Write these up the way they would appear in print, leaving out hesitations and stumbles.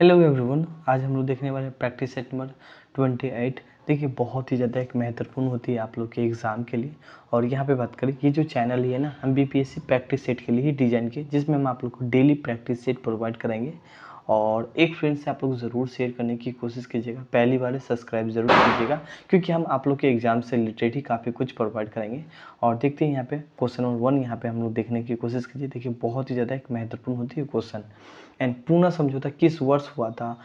Hello everyone. आज हम लोग देखने वाले हैं प्रैक्टिस सेट नंबर 28। देखिए, बहुत ही ज़्यादा एक महत्वपूर्ण होती है आप लोग के एग्ज़ाम के लिए। और यहाँ पे बात करें, ये जो चैनल है ना, हम बीपीएससी प्रैक्टिस सेट के लिए ही डिज़ाइन किए, जिसमें हम आप लोग को डेली प्रैक्टिस सेट प्रोवाइड कराएंगे। और एक फ्रेंड से आप लोग ज़रूर शेयर करने की कोशिश कीजिएगा। पहली बार सब्सक्राइब ज़रूर कीजिएगा, क्योंकि हम आप लोग के एग्ज़ाम से रिलेटेड ही काफ़ी कुछ प्रोवाइड कराएंगे। और देखते हैं यहाँ पे क्वेश्चन नंबर 1 यहाँ पे हम लोग देखने की कोशिश कीजिए। देखिए, बहुत ही ज़्यादा एक महत्वपूर्ण होती है क्वेश्चन। एंड पूना समझौता किस वर्ष हुआ था?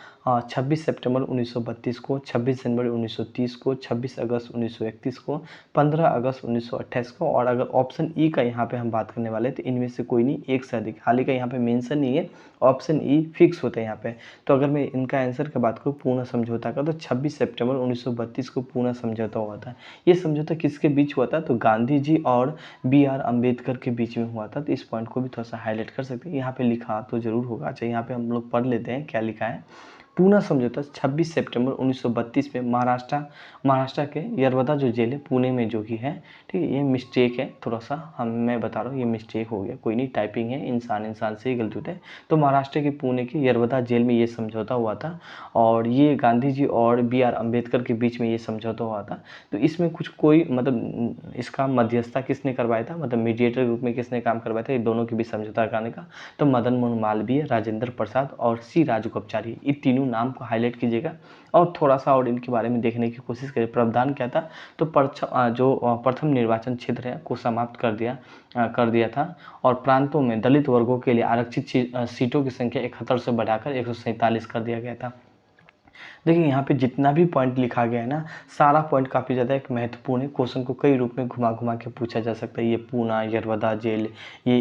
26 सितंबर 1932 को, 26 जनवरी 1930 को, 26 अगस्त 1931 को, 15 अगस्त 1928 को। और अगर ऑप्शन ई का यहाँ पे हम बात करने वाले तो इनमें से कोई नहीं, एक से अधिक। हाल ही का यहाँ पे मेंशन नहीं है, ऑप्शन ई फिक्स होता है यहाँ पे। तो अगर मैं इनका आंसर की बात करूँ पूना समझौता का, तो 26 सितंबर 1932 को पूना समझौता हुआ था। ये समझौता किसके बीच हुआ था? तो गांधी जी और BR अम्बेडकर के बीच में हुआ था। तो इस पॉइंट को भी थोड़ा सा हाईलाइट कर सकते हैं। यहाँ पे लिखा तो जरूर होगा। अच्छा, यहाँ पे हम लोग पढ़ लेते हैं क्या लिखा है। पूना समझौता 26 सितंबर 1932 में महाराष्ट्र के यरवदा जो जेल है पुणे में जो कि है, ठीक है। ये मिस्टेक है थोड़ा सा, मैं बता रहा हूँ, ये मिस्टेक हो गया, कोई नहीं, टाइपिंग है, इंसान से ही गलती होता है। तो महाराष्ट्र के पुणे के यरवदा जेल में ये समझौता हुआ था। और ये गांधी जी और BR अम्बेडकर के बीच में ये समझौता हुआ था। तो इसमें कुछ कोई मतलब इसका मध्यस्थता किसने करवाया था, मतलब मीडिएटर के रूप में किसने काम करवाया था ये दोनों के बीच समझौता कराने का? तो मदन मोहन मालवीय, राजेंद्र प्रसाद और सी राजगोपाचारी, ये तीनों नाम को हाईलाइट कीजिएगा और थोड़ा सा और इनके बारे में देखने की कोशिश करिए। प्रावधान क्या था? तो प्रथम निर्वाचन क्षेत्र है को समाप्त कर दिया था। और प्रांतों में दलित वर्गों के लिए आरक्षित सीटों की संख्या 71 से बढ़ाकर 147 कर दिया गया था। देखिए, यहाँ पे जितना भी पॉइंट लिखा गया है ना, सारा पॉइंट काफ़ी ज़्यादा एक महत्वपूर्ण है। क्वेश्चन को कई रूप में घुमा घुमा के पूछा जा सकता है। ये पूना, यरवदा जेल, ये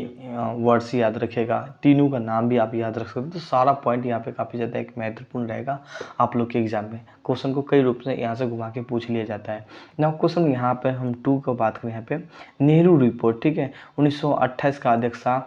वर्ड्स याद रखिएगा, तीनों का नाम भी आप याद रख सकते हो। तो सारा पॉइंट यहाँ पे काफ़ी ज़्यादा एक महत्वपूर्ण रहेगा आप लोग के एग्जाम में। क्वेश्चन को कई रूप से यहाँ से घुमा के पूछ लिया जाता है ना। क्वेश्चन यहाँ पे हम 2 को बात करें, यहाँ पे नेहरू रिपोर्ट, ठीक है, 1928 का अध्यक्षता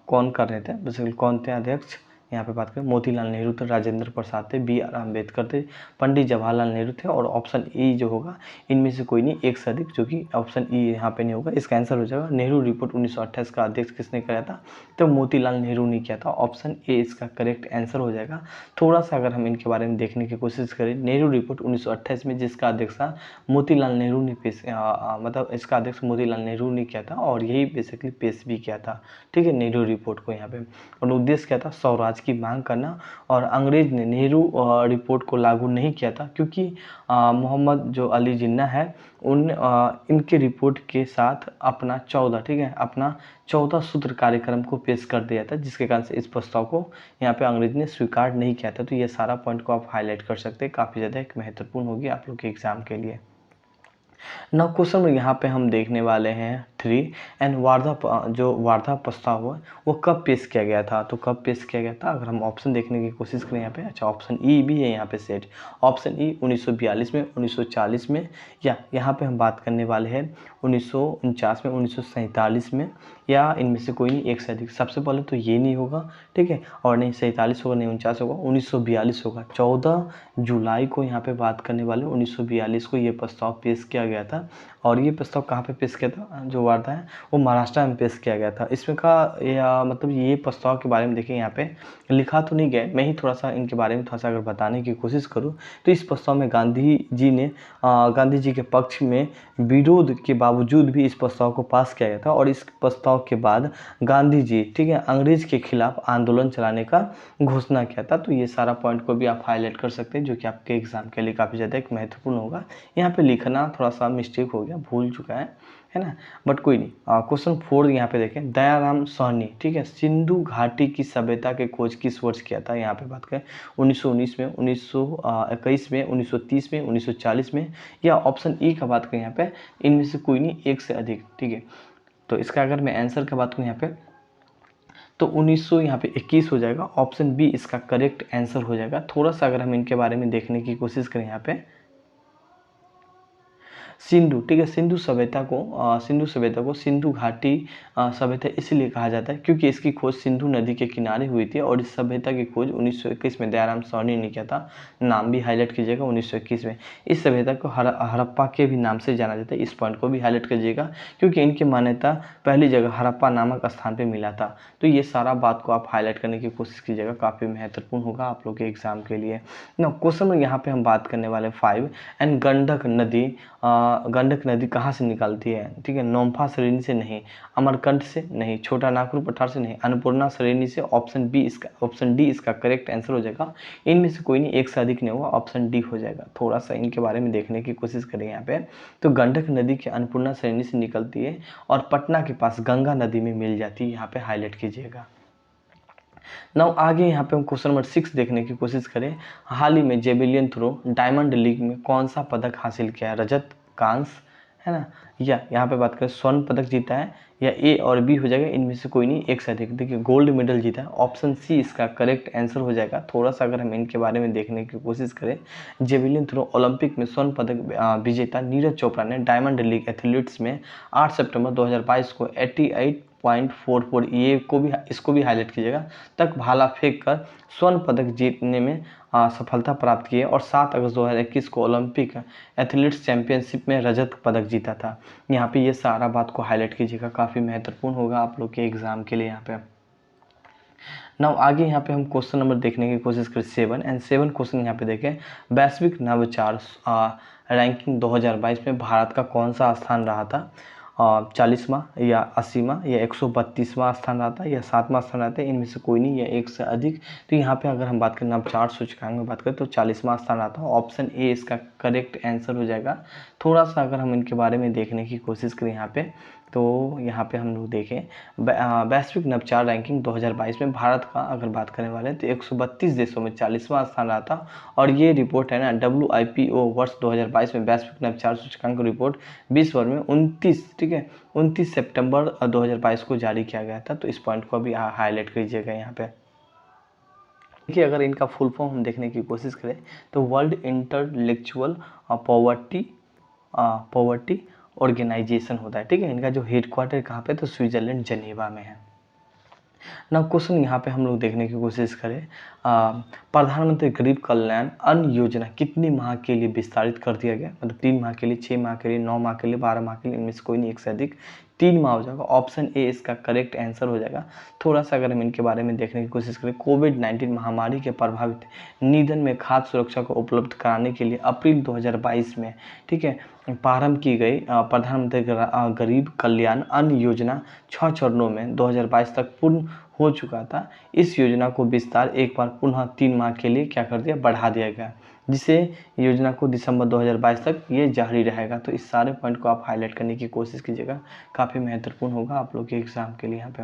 कौन कर रहे थे? बेसिकली कौन थे अध्यक्ष? यहाँ पे बात करें, मोतीलाल नेहरू थे, राजेंद्र प्रसाद थे, BR अम्बेडकर थे, पंडित जवाहरलाल नेहरू थे। और ऑप्शन ई जो होगा इनमें से कोई नहीं, एक से अधिक, जो कि ऑप्शन ई यहाँ पे नहीं होगा। इसका आंसर हो जाएगा नेहरू रिपोर्ट 1928 का अध्यक्ष किसने कराया था? तो मोतीलाल नेहरू ने किया था। ऑप्शन ए इसका करेक्ट आंसर हो जाएगा। थोड़ा सा अगर हम इनके बारे में देखने की कोशिश करें, नेहरू रिपोर्ट 1928 में जिसका अध्यक्ष था मोतीलाल नेहरू ने मतलब इसका अध्यक्ष मोतीलाल नेहरू ने किया था। और यही बेसिकली पेश भी किया था, ठीक है, नेहरू रिपोर्ट को यहाँ पे। और उद्देश्य क्या था? स्वराज की मांग करना। और अंग्रेज ने नेहरू रिपोर्ट को लागू नहीं किया था, क्योंकि मोहम्मद जो अली जिन्ना है उन इनके रिपोर्ट के साथ अपना 14, ठीक है, अपना 14 सूत्र कार्यक्रम को पेश कर दिया था, जिसके कारण से इस प्रस्ताव को यहाँ पे अंग्रेज ने स्वीकार नहीं किया था। तो ये सारा पॉइंट को आप हाईलाइट कर सकते हैं, काफ़ी ज़्यादा एक महत्वपूर्ण होगी आप लोग के एग्जाम के लिए। नाउ क्वेश्चन में यहाँ पे हम देखने वाले हैं 3। एंड जो वार्धा प्रस्ताव हुआ वो कब पेश किया गया था? तो कब पेश किया गया था? अगर हम ऑप्शन देखने की कोशिश करें यहाँ पे, अच्छा, ऑप्शन ई भी है यहाँ पे सेट। ऑप्शन ई 1942 में, 1940 में, या यहाँ पे हम बात करने वाले हैं 1949 में, 1947 में, या इनमें से कोई नहीं, एक से अधिक। सबसे पहले तो ये नहीं होगा, ठीक है, और नहीं 47 होगा, नहीं 49 होगा, 1942 होगा। 14 जुलाई को यहाँ पे बात करने वाले 1942 को ये प्रस्ताव पेश किया गया था। और ये प्रस्ताव कहाँ पे पेश किया था? जो वार्ता है वो महाराष्ट्र में पेश किया गया था। इसमें का मतलब ये प्रस्ताव के बारे में देखिए, यहाँ पे लिखा तो नहीं गया, मैं ही थोड़ा सा इनके बारे में थोड़ा सा अगर बताने की कोशिश करूँ तो इस प्रस्ताव में गांधी जी के पक्ष में विरोध के बावजूद भी इस प्रस्ताव को पास किया गया था। और इस प्रस्ताव के बाद गांधी जी, ठीक है, अंग्रेज के खिलाफ आंदोलन चलाने का घोषणा किया था। तो ये सारा पॉइंट को भी आप हाईलाइट कर सकते हैं, जो कि आपके एग्जाम के लिए काफ़ी ज़्यादा एक महत्वपूर्ण होगा। यहाँ पे लिखना थोड़ा सा मिस्टेक हो गया, भूल चुका है ना, बट कोई नहीं। क्वेश्चन 4 यहाँ पे देखें, दयाराम साहनी, ठीक है, सिंधु घाटी की सभ्यता के खोज किस वर्ष किया था? यहाँ पे बात करें 1919 में, 1921 में, 1930 में, 1940 में, या ऑप्शन ई का बात करें यहाँ पे इनमें से कोई नहीं, एक से अधिक, ठीक है। तो इसका अगर मैं आंसर का बात करूँ यहाँ पे, तो 1900 यहाँ पे 21 हो जाएगा। ऑप्शन बी इसका करेक्ट आंसर हो जाएगा। थोड़ा सा अगर हम इनके बारे में देखने की कोशिश करें यहाँ पे, सिंधु, ठीक है, सिंधु सभ्यता को सिंधु घाटी सभ्यता इसलिए कहा जाता है क्योंकि इसकी खोज सिंधु नदी के किनारे हुई थी और इस सभ्यता की खोज 1921 में दयाराम साहनी ने किया था। नाम भी हाईलाइट कीजिएगा 1921 में। इस सभ्यता को हड़प्पा के भी नाम से जाना जाता है, इस पॉइंट को भी हाईलाइट कीजिएगा क्योंकि इनकी मान्यता पहली जगह हड़प्पा नामक स्थान पर मिला था। तो ये सारा बात को आप हाईलाइट करने की कोशिश कीजिएगा, काफ़ी महत्वपूर्ण होगा आप लोग के एग्जाम के लिए। ना क्वेश्चन में यहाँ पे हम बात करने वाले 5 एंड गंडक नदी कहाँ से निकलती है, ठीक है, नोम्फा श्रेणी से नहीं, अमरकंटक से नहीं, छोटा नागपुर पठार से नहीं, अन्नपूर्णा श्रेणी से। ऑप्शन डी इसका करेक्ट आंसर हो जाएगा। इनमें से कोई नहीं, एक से अधिक नहीं होगा, ऑप्शन डी हो जाएगा। थोड़ा सा इनके बारे में देखने की कोशिश करें यहाँ पे। तो गंडक नदी की अन्नपूर्णा श्रेणी से निकलती है और पटना के पास गंगा नदी में मिल जाती है, यहाँ पे हाईलाइट कीजिएगा। नाउ आगे यहाँ पे हम क्वेश्चन नंबर 6 देखने की कोशिश करें। हाल ही में जेवेलियन थ्रो डायमंड लीग में कौन सा पदक हासिल किया है, रजत, कांस्य, है ना, या यहाँ पे बात करें स्वर्ण पदक जीता है, या ए और बी हो जाएगा, इनमें से कोई नहीं, एक से अधिक। देखिए गोल्ड मेडल जीता है, ऑप्शन सी इसका करेक्ट आंसर हो जाएगा। थोड़ा सा अगर हम इनके बारे में देखने की कोशिश करें, जेवेलियन थ्रो ओलंपिक में स्वर्ण पदक विजेता नीरज चोपड़ा ने डायमंड लीग एथलीट्स में 8 सितंबर 2022 को 88.44 इसको भी हाईलाइट कीजिएगा तक भाला फेंक कर स्वर्ण पदक जीतने में सफलता प्राप्त की है और 7 अगस्त 2021 को ओलंपिक एथलीट्स चैंपियनशिप में रजत पदक जीता था। यहाँ पे ये सारा बात को हाईलाइट कीजिएगा, काफ़ी महत्वपूर्ण होगा आप लोग के एग्जाम के लिए। यहाँ पे नाउ आगे यहाँ पे हम क्वेश्चन नंबर देखने की कोशिश करें 7 क्वेश्चन यहाँ पे देखें। वैश्विक नवाचार रैंकिंग 2022 में भारत का कौन सा स्थान रहा था, 40वां या 80वां या 132वां स्थान रहा था या 7वां स्थान रहता है, इनमें से कोई नहीं, या एक से अधिक। तो यहाँ पे अगर हम बात करें नवाचार सूचकांक में बात करें तो 40वां स्थान रहता है, ऑप्शन ए इसका करेक्ट आंसर हो जाएगा। थोड़ा सा अगर हम इनके बारे में देखने की कोशिश करें यहाँ पे, तो यहाँ पे हम लोग देखें वैश्विक नवाचार रैंकिंग 2022 में भारत का अगर बात करने वाले हैं तो 132 देशों में 40वां स्थान रहा था। और ये रिपोर्ट है ना WIPO वर्ष 2022 में वैश्विक नवाचार सूचकांक रिपोर्ट विश्व भर में 29, ठीक है, 29 सितंबर 2022 को जारी किया गया था। तो इस पॉइंट को भी हाईलाइट कीजिएगा यहाँ पे। देखिए अगर इनका फुल फॉर्म हम देखने की कोशिश करें तो वर्ल्ड इंटेलेक्चुअल पॉवर्टी ऑर्गेनाइजेशन होता है, ठीक है। इनका जो हेडक्वार्टर कहाँ पे, तो स्विट्जरलैंड जेनेवा में है ना। क्वेश्चन यहाँ पे हम लोग देखने की कोशिश करें, प्रधानमंत्री गरीब कल्याण अन्न योजना कितनी माह के लिए विस्तारित कर दिया गया, मतलब 3 माह के लिए, 6 माह के लिए, 9 माह के लिए, 12 माह के लिए, इनमें से कोई नहीं, एक से अधिक, 3 माह हो जाएगा, ऑप्शन ए इसका करेक्ट आंसर हो जाएगा। थोड़ा सा अगर हम इनके बारे में देखने की कोशिश करें, कोविड-19 महामारी के प्रभावित निधन में खाद्य सुरक्षा को उपलब्ध कराने के लिए अप्रैल 2022 में, ठीक है, प्रारंभ की गई प्रधानमंत्री गरीब कल्याण अन्न योजना 6 चरणों में 2022 तक पूर्ण हो चुका था। इस योजना को विस्तार एक बार पुनः 3 माह के लिए क्या कर दिया, बढ़ा दिया गया, जिसे योजना को दिसंबर 2022 तक ये जारी रहेगा। तो इस सारे पॉइंट को आप हाईलाइट करने की कोशिश कीजिएगा, काफ़ी महत्वपूर्ण होगा आप लोग के एग्जाम के लिए। यहाँ पे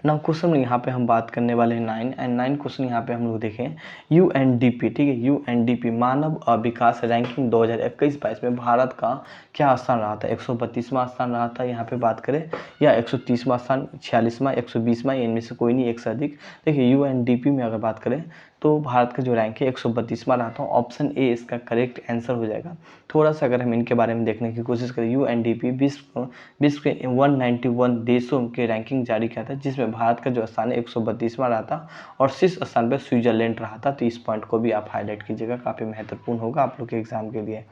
नाउ क्वेश्चन यहाँ पे हम बात करने वाले हैं 9 क्वेश्चन यहाँ पे हम लोग देखें UNDP, ठीक है, UNDP मानव विकास रैंकिंग 2021-22 में भारत का क्या स्थान रहा था, 132वां स्थान रहा था यहाँ पे बात करें, या 130वां स्थान, 46वां, 120वां, इनमें से कोई नहीं, एक से अधिक। देखिए UNDP में अगर बात करें तो भारत का जो रैंक है 132वां रहा था, ऑप्शन ए इसका करेक्ट आंसर हो जाएगा। थोड़ा सा अगर हम इनके बारे में देखने की कोशिश करें, UNDP विश्व के 191 देशों के रैंकिंग जारी किया था, जिसमें भारत का जो स्थान है 132वां रहा था और शीर्ष स्थान पर स्विट्जरलैंड रहा था। तो इस पॉइंट को भी आप हाईलाइट कीजिएगा, काफ़ी महत्वपूर्ण होगा आप लोग के एग्जाम के लिए।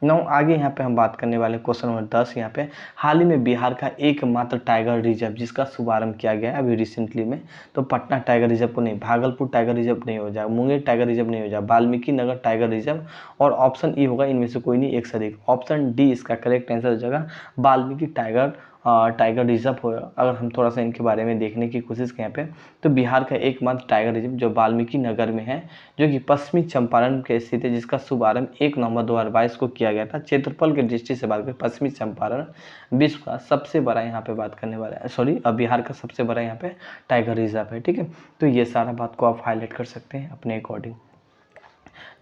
नाउ आगे यहाँ पे हम बात करने वाले क्वेश्चन नंबर 10 यहाँ पे, हाल ही में बिहार का एकमात्र टाइगर रिजर्व जिसका शुभारंभ किया गया है अभी रिसेंटली में, तो पटना टाइगर रिजर्व को नहीं, भागलपुर टाइगर रिजर्व नहीं हो जाए, मुंगेर टाइगर रिजर्व नहीं हो जाए, वाल्मीकि नगर टाइगर रिजर्व, और ऑप्शन ई होगा, इनमें से कोई नहीं, एक से अधिक। ऑप्शन डी इसका करेक्ट आंसर हो जाएगा, वाल्मीकि टाइगर रिजर्व होगा। अगर हम थोड़ा सा इनके बारे में देखने की कोशिश करें यहाँ पे, तो बिहार का एकमात्र टाइगर रिजर्व जो वाल्मीकि नगर में है, जो कि पश्चिमी चंपारण के स्थित है, जिसका शुभारंभ 1 नवंबर 2022 को किया गया था। क्षेत्रफल के दृष्टि से बात करें, पश्चिमी चंपारण विश्व का सबसे बड़ा यहाँ पे बात करने वाला है, सॉरी बिहार का सबसे बड़ा यहाँ पे टाइगर रिजर्व है, ठीक है। तो ये सारा बात को आप हाईलाइट कर सकते हैं अपने अकॉर्डिंग।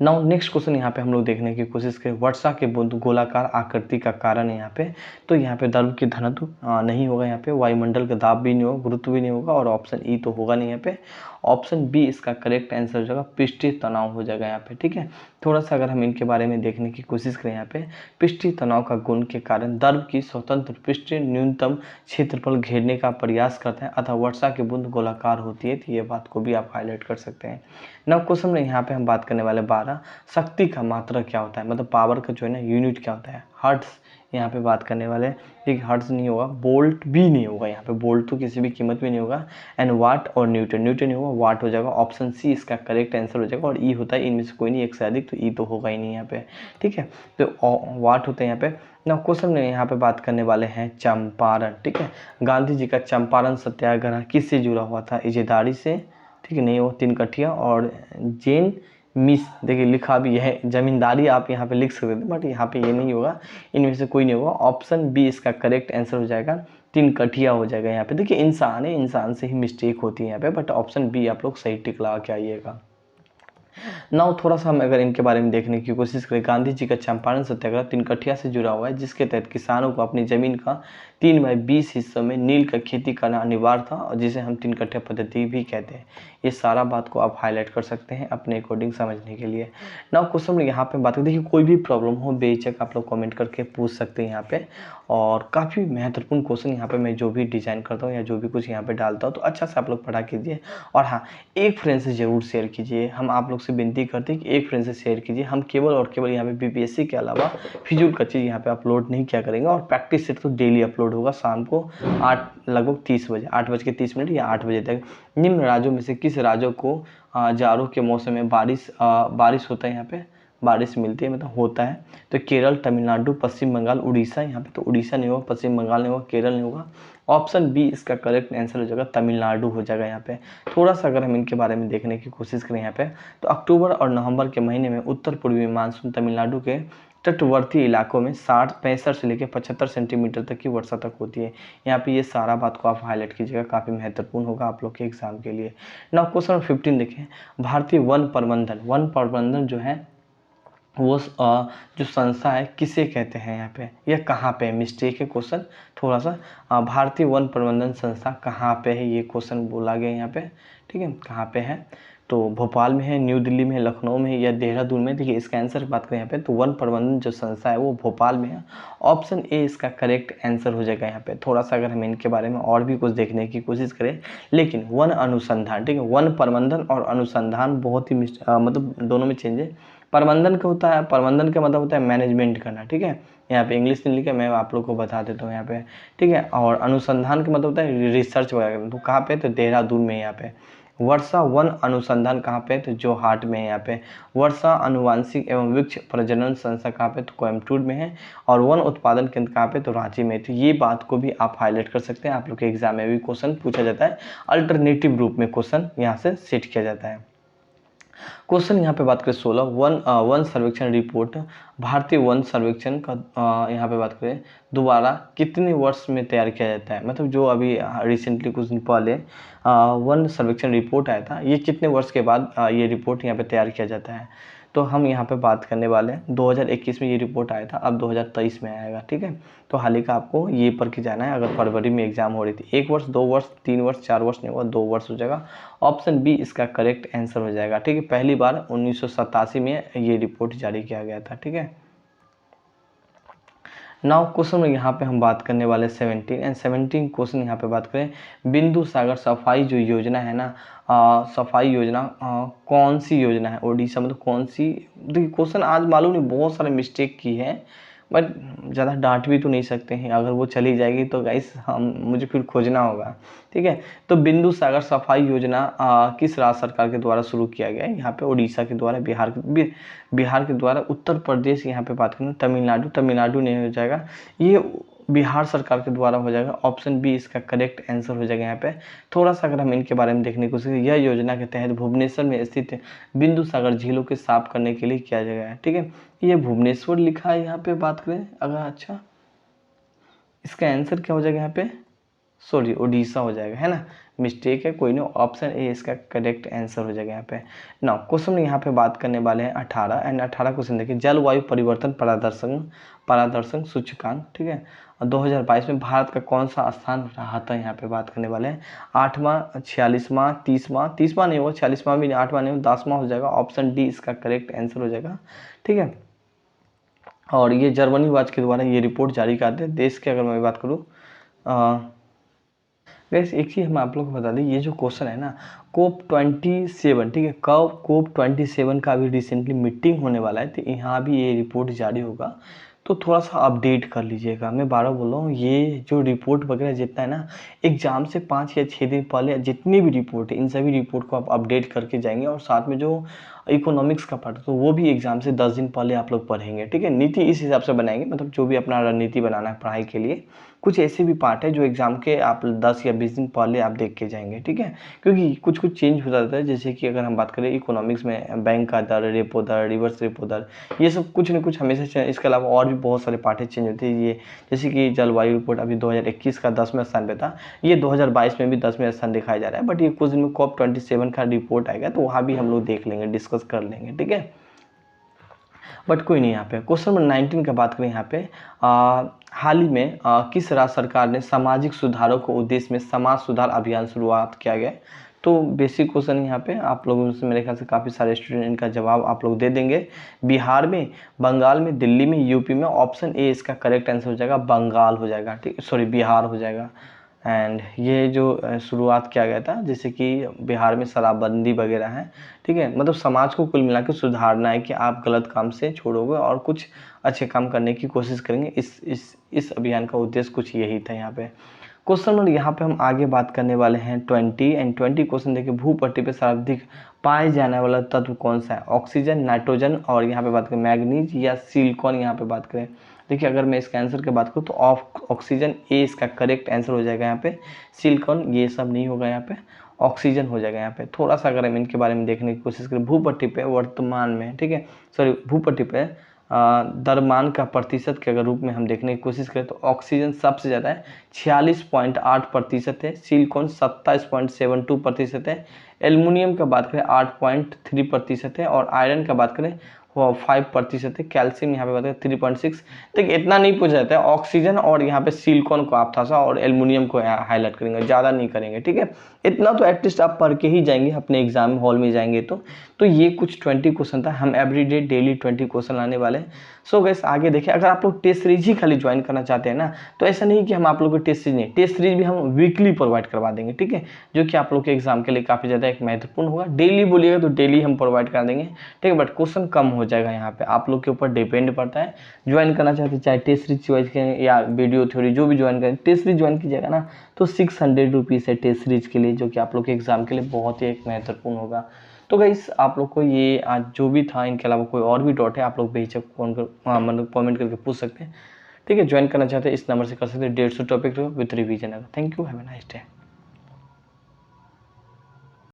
नाउ नेक्स्ट क्वेश्चन यहाँ पे हम लोग देखने की कोशिश करें, वर्षा के बूंद गोलाकार आकृति का कारण है यहाँ पे, तो यहाँ पे द्रव की घनत्व नहीं होगा, यहाँ पे वायुमंडल का दाब भी नहीं होगा, गुरुत्व भी नहीं होगा, और ऑप्शन ई तो होगा नहीं यहाँ पे। ऑप्शन बी इसका करेक्ट आंसर हो जाएगा, पृष्ठीय तनाव हो जाएगा यहाँ पे। ठीक है, थोड़ा सा अगर हम इनके बारे में देखने की कोशिश करें यहाँ पे, पृष्ठीय तनाव का गुण के कारण द्रव की स्वतंत्र पृष्ठीय न्यूनतम क्षेत्रफल घेरने का प्रयास करते हैं अथवा वर्षा की बूंद गोलाकार होती है। तो ये बात को भी आप हाईलाइट कर सकते हैं। नव क्वेश्चन में यहाँ पे हम बात करने वाले 12 शक्ति का मात्रा क्या होता है, मतलब पावर का जो है ना यूनिट क्या होता है, हर्ट्स यहाँ पे बात करने वाले हैं। ठीक, हर्ट्ज नहीं होगा, बोल्ट भी नहीं होगा यहाँ पे, बोल्ट तो किसी भी कीमत में नहीं होगा। एंड वाट और न्यूटन, न्यूटन नहीं होगा, वाट हो जाएगा। ऑप्शन सी इसका करेक्ट आंसर हो जाएगा। और ई होता है, इनमें से कोई नहीं, एक से अधिक, तो ई तो होगा ही नहीं यहाँ पे। ठीक है, तो वाट होता है यहाँ पे। ना क्वेश्चन में यहाँ पे बात करने वाले हैं चंपारण। ठीक है, गांधी जी का चंपारण सत्याग्रह किससे जुड़ा हुआ था, इजेदारी से, ठीक है, नहीं वो तीन कठिया और जैन मिस, देखिए लिखा भी है जमींदारी, आप यहाँ पे लिख सकते थे बट यहाँ पे ये नहीं होगा, इनमें से कोई नहीं होगा। ऑप्शन बी इसका करेक्ट आंसर हो जाएगा, तीन कठिया हो जाएगा यहाँ पे। देखिए इंसान है, इंसान से ही मिस्टेक होती है यहाँ पे, बट ऑप्शन बी आप लोग सही टिक लगा के आइएगा। नाउ थोड़ा सा हम अगर इनके बारे में देखने की कोशिश करें, गांधी जी का चंपारण सत्याग्रह तिनकठिया से जुड़ा हुआ है, जिसके तहत किसानों को अपनी जमीन का 3/20 हिस्सों में नील का खेती करना अनिवार्य था, और जिसे हम तिनकठिया पद्धति भी कहते हैं। ये सारा बात को आप हाईलाइट कर सकते हैं अपने अकॉर्डिंग समझने के लिए। नाउ क्वेश्चन में यहाँ पे बात करें, देखिए कोई भी प्रॉब्लम हो बेझिझक आप लोग कमेंट करके पूछ सकते हैं यहाँ पे, और काफ़ी महत्वपूर्ण क्वेश्चन यहाँ पे मैं जो भी डिजाइन करता हूँ या जो भी कुछ यहाँ पे डालता हूँ तो अच्छा से आप लोग पढ़ा कीजिए। और हाँ, एक फ्रेंड से ज़रूर शेयर कीजिए, हम आप लोग से विनती करते हैं कि एक फ्रेंड से शेयर कीजिए। हम केवल और केवल यहाँ पे बीपीएससी के अलावा फिजूल का चीज़ यहाँ पे अपलोड नहीं किया करेंगे, और प्रैक्टिस सेट तो डेली अपलोड होगा शाम को 8 लगभग 30 बजे, 8:30 या 8 बजे तक। निम्न राज्यों में से किस राज्यों को जाड़ों के मौसम में बारिश होता है, यहाँ पे बारिश मिलती है, मतलब होता है? तो केरल, तमिलनाडु, पश्चिम बंगाल, उड़ीसा। यहाँ पे तो उड़ीसा नहीं होगा, पश्चिम बंगाल नहीं होगा, केरल नहीं होगा। ऑप्शन बी इसका करेक्ट आंसर हो जाएगा, तमिलनाडु हो जाएगा यहाँ पे। थोड़ा सा अगर हम इनके बारे में देखने की कोशिश करें यहाँ पे, तो अक्टूबर और नवंबर के महीने में उत्तर पूर्वी मानसून तमिलनाडु के तटवर्ती इलाकों में 65 से लेकर 75 सेंटीमीटर तक की वर्षा तक होती है। यहाँ पे ये सारा बात को आप हाईलाइट कीजिएगा, काफ़ी महत्वपूर्ण होगा आप लोग के एग्जाम के लिए। नाउ क्वेश्चन 15 देखें, भारतीय वन प्रबंधन जो है वो जो संस्था है किसे कहते हैं यहाँ पे, या कहाँ पे, मिस्टेक है क्वेश्चन थोड़ा सा। भारतीय वन प्रबंधन संस्था कहाँ पे है, ये क्वेश्चन बोला गया यहाँ पे। ठीक है, कहाँ पे है, तो भोपाल में है, न्यू दिल्ली में है, लखनऊ में है, या देहरादून में। देखिए इसका आंसर की बात करें यहाँ पे, तो वन प्रबंधन जो संस्था है वो भोपाल में है। ऑप्शन ए इसका करेक्ट आंसर हो जाएगा यहाँ पे। थोड़ा सा अगर हम इनके बारे में और भी कुछ देखने की कोशिश करें, लेकिन वन अनुसंधान, ठीक है, वन प्रबंधन और अनुसंधान बहुत ही मतलब दोनों में चेंज है। प्रबंधन का होता है, प्रबंधन का मतलब होता है मैनेजमेंट करना। ठीक है, यहाँ पे इंग्लिश नहीं लिखा, मैं आप लोग को बता देता हूँ यहाँ पे। ठीक है, और अनुसंधान का मतलब होता है रिसर्च वगैरह। तो कहाँ पे, तो देहरादून में यहाँ पे। वर्षा वन अनुसंधान कहाँ पे, तो जोहाट में है यहाँ पे। वर्षा अनुवांशिक एवं वृक्ष प्रजनन संस्था कहाँ पे, तो कोयम्बटूर में है। और वन उत्पादन केंद्र कहाँ पे, तो रांची में। तो ये बात को भी आप हाईलाइट कर सकते हैं, आप लोग के एग्जाम में भी क्वेश्चन पूछा जाता है, अल्टरनेटिव रूप में क्वेश्चन यहाँ से सेट किया जाता है। क्वेश्चन यहाँ पे बात करें 16, वन सर्वेक्षण रिपोर्ट, भारतीय वन सर्वेक्षण का यहाँ पे बात करें दोबारा कितने वर्ष में तैयार किया जाता है, मतलब जो अभी रिसेंटली कुछ दिन पहले वन सर्वेक्षण रिपोर्ट आया था, ये कितने वर्ष के बाद ये रिपोर्ट यहाँ पे तैयार किया जाता है। तो हम यहाँ पे बात करने वाले हैं 2021 में ये रिपोर्ट आया था, अब 2023 में आएगा। ठीक है, तो हाल ही का आपको ये पढ़ के जाना है। अगर फरवरी में एग्जाम हो रही थी, 1 वर्ष, 2 वर्ष, 3 वर्ष, 4 वर्ष नहीं होगा, 2 वर्ष हो जाएगा। ऑप्शन बी इसका करेक्ट आंसर हो जाएगा। ठीक है, पहली बार 1987 में ये रिपोर्ट जारी किया गया था। ठीक है, नाउ क्वेश्चन में यहाँ पे हम बात करने वाले 17 क्वेश्चन यहाँ पे बात करें, बिंदु सागर सफाई जो योजना है ना, सफाई योजना कौन सी योजना है, ओडिशा, मतलब कौन सी। देखिए क्वेश्चन आज मालूम नहीं बहुत सारे मिस्टेक की है, बट ज़्यादा डांट भी तो नहीं सकते हैं, अगर वो चली जाएगी तो गाइस हम मुझे फिर खोजना होगा। ठीक है, तो बिंदु सागर सफाई योजना किस राज्य सरकार के द्वारा शुरू किया गया है, यहाँ पे उड़ीसा के द्वारा, बिहार के द्वारा, उत्तर प्रदेश, यहाँ पे बात करें तमिलनाडु नहीं हो जाएगा, ये बिहार सरकार के द्वारा हो जाएगा। ऑप्शन बी इसका करेक्ट आंसर हो जाएगा यहाँ पे। थोड़ा सा अगर हम इनके बारे में देखने की कोशिश करें, यह योजना के तहत भुवनेश्वर में स्थित बिंदु सागर झीलों के साफ करने के लिए किया जाएगा। ठीक है, ये भुवनेश्वर लिखा है यहाँ पे, बात करें अगर, अच्छा इसका आंसर क्या हो जाएगा यहाँ पे, सॉरी उड़ीसा हो जाएगा, है ना, मिस्टेक है, कोई नहीं। ऑप्शन ए इसका करेक्ट आंसर हो जाएगा यहाँ पे। नाउ क्वेश्चन यहाँ पे बात करने वाले हैं 18 क्वेश्चन देखिए, जलवायु परिवर्तन पारदर्शन सूचकांक। ठीक है, 2022 में भारत का कौन सा स्थान रहा था, यहाँ पे बात करने वाले हैं। 8वां, 46वां, 30वां नहीं होगा, 46वां भी नहीं, 8वां नहीं होगा, 10वां हो जाएगा। ऑप्शन डी इसका करेक्ट आंसर हो जाएगा, ठीक है। और ये जर्मनी वाच के द्वारा ये रिपोर्ट जारी करते हैं। देश की अगर मैं बात करूँ, वैसे एक चीज़ हम आप लोग को बता दें, ये जो क्वेश्चन है ना कोप 27, ठीक है, कब कोप 27 का अभी रिसेंटली मीटिंग होने वाला है, तो यहाँ भी ये रिपोर्ट जारी होगा, तो थोड़ा सा अपडेट कर लीजिएगा। मैं बार बोल रहा हूँ, ये जो रिपोर्ट वगैरह जितना है ना, एग्जाम से 5 या 6 दिन पहले जितनी भी रिपोर्ट है, इन सभी रिपोर्ट को आप अपडेट करके जाएंगे। और साथ में जो इकोनॉमिक्स का पार्ट है, तो वो भी एग्जाम से 10 दिन पहले आप लोग पढ़ेंगे, ठीक है। नीति इस हिसाब से बनाएंगे, मतलब जो भी अपना रणनीति बनाना है पढ़ाई के लिए, कुछ ऐसे भी पार्ट है जो एग्जाम के आप 10 या 20 दिन पहले आप देख के जाएंगे, ठीक है। क्योंकि कुछ कुछ चेंज हो जाता है, जैसे कि अगर हम बात करें इकोनॉमिक्स में बैंक का दर, रेपो दर, रिवर्स रेपो दर, ये सब कुछ न कुछ हमेशा। इसके अलावा और भी बहुत सारे पार्ट चेंज होते हैं। ये जैसे कि जलवायु रिपोर्ट अभी 2021 का 10वें स्थान पे था, ये 2022 में भी 10वें स्थान दिखाया जा रहा है। बट ये कुछ दिन में COP 27 का रिपोर्ट आएगा, तो वहाँ भी हम लोग देख लेंगे, डिस्कस कर लेंगे, ठीक है। बट कोई नहीं। यहाँ पे क्वेश्चन नंबर 19 का बात करें, यहाँ पे हाल ही में किस राज्य सरकार ने सामाजिक सुधारों को उद्देश्य में समाज सुधार अभियान शुरुआत किया गया। तो बेसिक क्वेश्चन यहाँ पे आप लोगों से मेरे ख्याल से काफ़ी सारे स्टूडेंट इनका जवाब आप लोग दे देंगे। बिहार में, बंगाल में, दिल्ली में, यूपी में। ऑप्शन ए इसका करेक्ट आंसर हो जाएगा, बंगाल हो जाएगा, ठीक, सॉरी बिहार हो जाएगा। एंड ये जो शुरुआत किया गया था, जैसे कि बिहार में शराबबंदी वगैरह है, ठीक है, मतलब समाज को कुल मिला के सुधारना है कि आप गलत काम से छोड़ोगे और कुछ अच्छे काम करने की कोशिश करेंगे। इस अभियान का उद्देश्य कुछ यही था। यहाँ पे क्वेश्चन नंबर, यहाँ पे हम आगे बात करने वाले हैं 20 क्वेश्चन देखिए, भूपट्टी पे सर्वाधिक पाए जाने वाला तत्व कौन सा है। ऑक्सीजन, नाइट्रोजन, और यहाँ पे बात करें मैग्नीज या सिलिकॉन। यहाँ पे बात करें, देखिए अगर मैं इसका आंसर की बात करूँ तो ऑक्सीजन ए इसका करेक्ट आंसर हो जाएगा। यहाँ पे सिलिकॉन ये सब नहीं होगा, यहाँ पे ऑक्सीजन हो जाएगा। यहाँ पे थोड़ा सा अगर हम इनके बारे में देखने की कोशिश करें, भूपट्टी पे वर्तमान में, ठीक है, सॉरी भूपट्टी पे द्रव्यमान का प्रतिशत के अगर रूप में हम देखने की कोशिश करें तो ऑक्सीजन सबसे ज़्यादा है, 46.8% है। सिलिकॉन 27.72% है। एल्युमिनियम का बात करें 8.3% है। और आयरन का बात करें वो 5% है। कैल्शियम यहाँ पे बात करें 3.6। देखिए इतना नहीं पूछा जाता है। ऑक्सीजन और यहाँ पे सिलिकॉन को आप था सा और एल्युमिनियम को हाईलाइट करेंगे, ज़्यादा नहीं करेंगे, ठीक है। इतना तो एटलीस्ट आप पढ़ के ही जाएंगे अपने एग्जाम हॉल में जाएंगे तो ये कुछ 20 क्वेश्चन था। हम एवरीडे डेली 20 क्वेश्चन लाने वाले हैं। सो गाइस आगे देखिए, अगर आप लोग टेस्ट सीरीज ही खाली ज्वाइन करना चाहते हैं ना, तो ऐसा नहीं कि हम आप लोग को टेस्ट सीरीज नहीं, टेस्ट सीरीज भी हम वीकली प्रोवाइड करवा देंगे, ठीक है, जो कि आप लोग के एग्जाम के लिए काफ़ी ज़्यादा एक महत्वपूर्ण होगा। डेली बोलिएगा तो डेली हम प्रोवाइड करा देंगे, ठीक है, बट क्वेश्चन कम हो जाएगा। यहाँ पे आप लोग के ऊपर डिपेंड पड़ता है। ज्वाइन करना चाहते हैं चाहे टेस्ट सीरीज ज्वाइन करें या वीडियो थ्योरी, जो भी ज्वाइन करें, टेस्ट सीरीज ज्वाइन कीजिएगा ना तो 600 रुपीज़ है टेस्ट सीरीज के लिए, जो कि आप लोग के एग्जाम के लिए बहुत ही एक महत्वपूर्ण होगा। तो गाइस आप लोग को ये आज जो भी था, इनके अलावा कोई और भी डाउट है आप लोग बेहिचक फोन कर मतलब कमेंट करके पूछ सकते हैं, ठीक है। ज्वाइन करना चाहते हैं इस नंबर से कर सकते हैं, 150 topic with revision. Thank you, have a nice day.